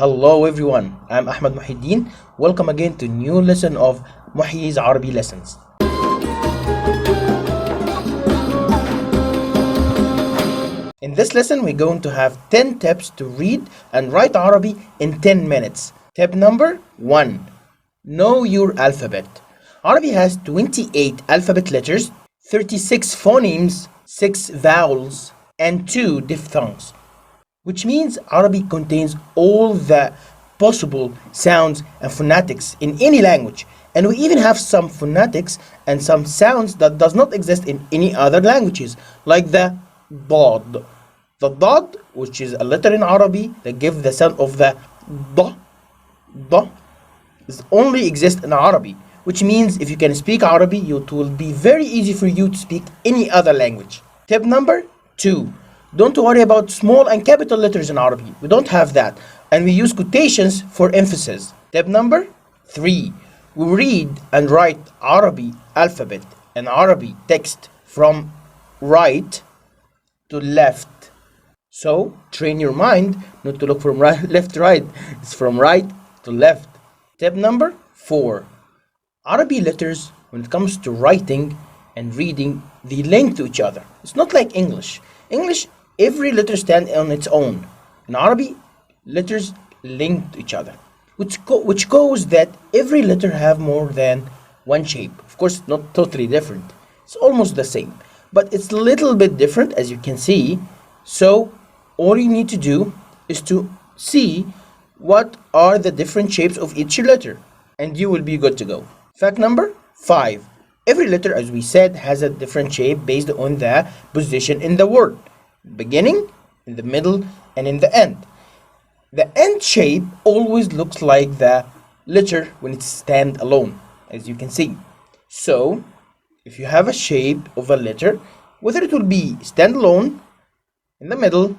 Hello everyone, I'm Ahmed Muhyiddin. Welcome again to new lesson of Muhyi's Arabic lessons. In this lesson, we're going to have 10 tips to read and write Arabic in 10 minutes. Tip number 1. Know your alphabet. Arabic has 28 alphabet letters, 36 phonemes, 6 vowels, and 2 diphthongs, which means Arabic contains all the possible sounds and phonetics in any language. And we even have some phonetics and some sounds that does not exist in any other languages, like the ضاد. The ضاد, which is a letter in Arabic that gives the sound of the ض, is only exist in Arabic, which means if you can speak Arabic, it will be very easy for you to speak any other language. Tip number 2. Don't worry about small and capital letters in Arabic. We don't have that. And we use quotations for emphasis. Tip number 3. We read and write Arabic alphabet and Arabic text from right to left. So train your mind not to look from left to right. It's from right to left. Tip number 4. Arabic letters, when it comes to writing and reading, they link to each other. It's not like English. English, every letter stands on its own. In Arabic, letters link to each other, which goes that every letter have more than one shape. Of course, not totally different. It's almost the same, but it's a little bit different, as you can see. So all you need to do is to see what are the different shapes of each letter, and you will be good to go. Fact number 5. Every letter, as we said, has a different shape based on the position in the word. Beginning, in the middle, and in the end. The end shape always looks like the letter when it stands alone, as you can see. So, if you have a shape of a letter, whether it will be stand alone, in the middle,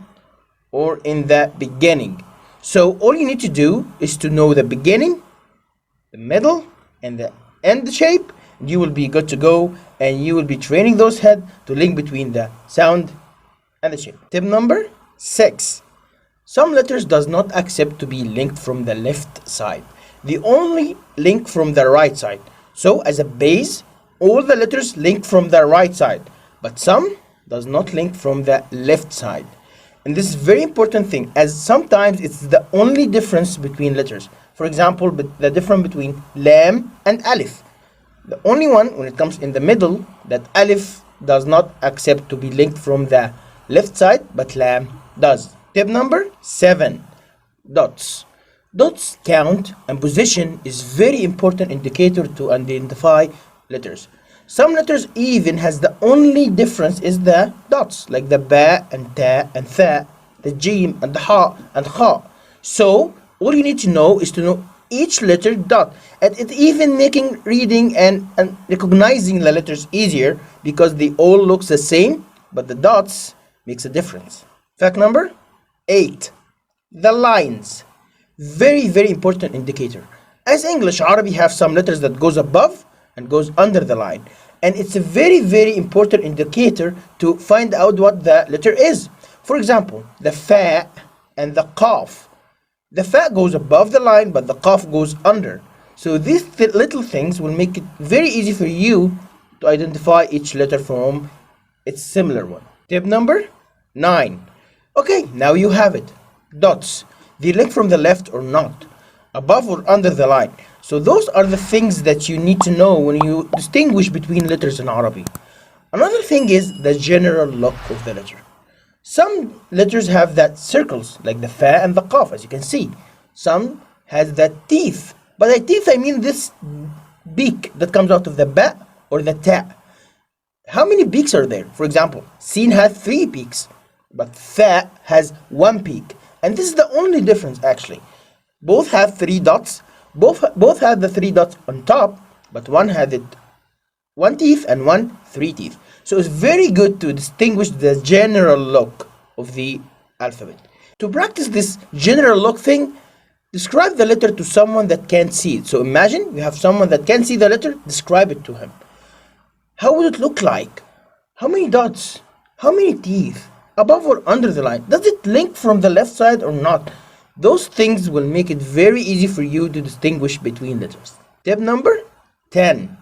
or in the beginning. So, all you need to do is to know the beginning, the middle, and the end shape. You will be good to go, and you will be training those head to link between the sound and the shape. Tip number 6. Some letters does not accept to be linked from the left side. They only link from the right side. So as a base, all the letters link from the right side, but some does not link from the left side. And this is very important thing, as sometimes it's the only difference between letters. For example, the difference between lam and alif. The only one when it comes in the middle, that alif does not accept to be linked from the left side, but lam does. Tip number 7. Dots. Dots count and position is very important indicator to identify letters. Some letters even has the only difference is the dots, like the ba and ta and tha, the jim and the ha and kha. So all you need to know is to know each letter dot, and it even making reading and recognizing the letters easier because they all look the same, but the dots makes a difference. Fact number 8. The lines. Very, very important indicator. As English, Arabic have some letters that goes above and goes under the line. And it's a very, very important indicator to find out what the letter is. For example, the fa and the qaf. The fa goes above the line, but the qaf goes under. So these little things will make it very easy for you to identify each letter from its similar one. Tip number 9. Okay, now you have it. Dots. They link from the left or not, above or under the line. So those are the things that you need to know when you distinguish between letters in Arabic. Another thing is the general look of the letter. Some letters have that circles, like the fa and the qaf, as you can see. Some has that teeth. By the teeth, I mean this beak that comes out of the ba or the ta. How many beaks are there? For example, sin has 3 beaks, but fa has 1 peak. And this is the only difference actually. Both have 3 dots. Both have the 3 dots on top, but one had it 1 teeth and one 3 teeth. So it's very good to distinguish the general look of the alphabet. To practice this general look thing, describe the letter to someone that can't see it. So imagine you have someone that can see the letter, describe it to him. How would it look like? How many dots? How many teeth? Above or under the line? Does it link from the left side or not? Those things will make it very easy for you to distinguish between letters. Tip number 10.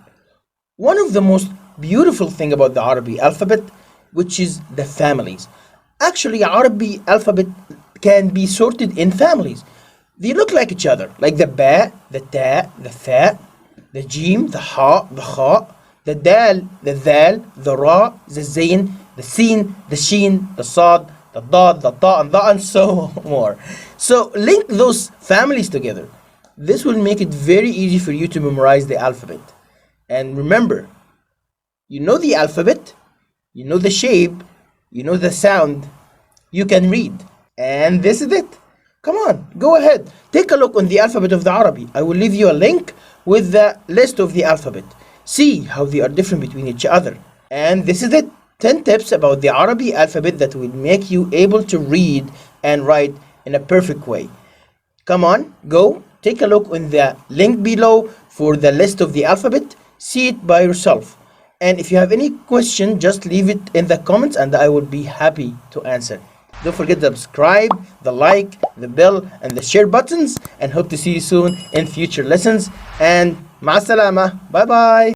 One of the most beautiful thing about the Arabic alphabet, which is the families. Actually, Arabic alphabet can be sorted in families. They look like each other, like the ba, the ta, the tha, the jim, the ha, the kha, the dal, the dhal, the ra, the zain, the sin, the sheen, the sad, the dad, the ta, and so more. So link those families together. This will make it very easy for you to memorize the alphabet. And remember, you know the alphabet, you know the shape, you know the sound, you can read. And this is it. Come on, go ahead. Take a look on the alphabet of the Arabic. I will leave you a link with the list of the alphabet. See how they are different between each other. And this is it. 10 tips about the Arabic alphabet that will make you able to read and write in a perfect way. Come on, go. Take a look on the link below for the list of the alphabet. See it by yourself. And if you have any question, just leave it in the comments and I will be happy to answer. Don't forget to subscribe, the like, the bell, and the share buttons, and hope to see you soon in future lessons. And ma salama. Bye bye.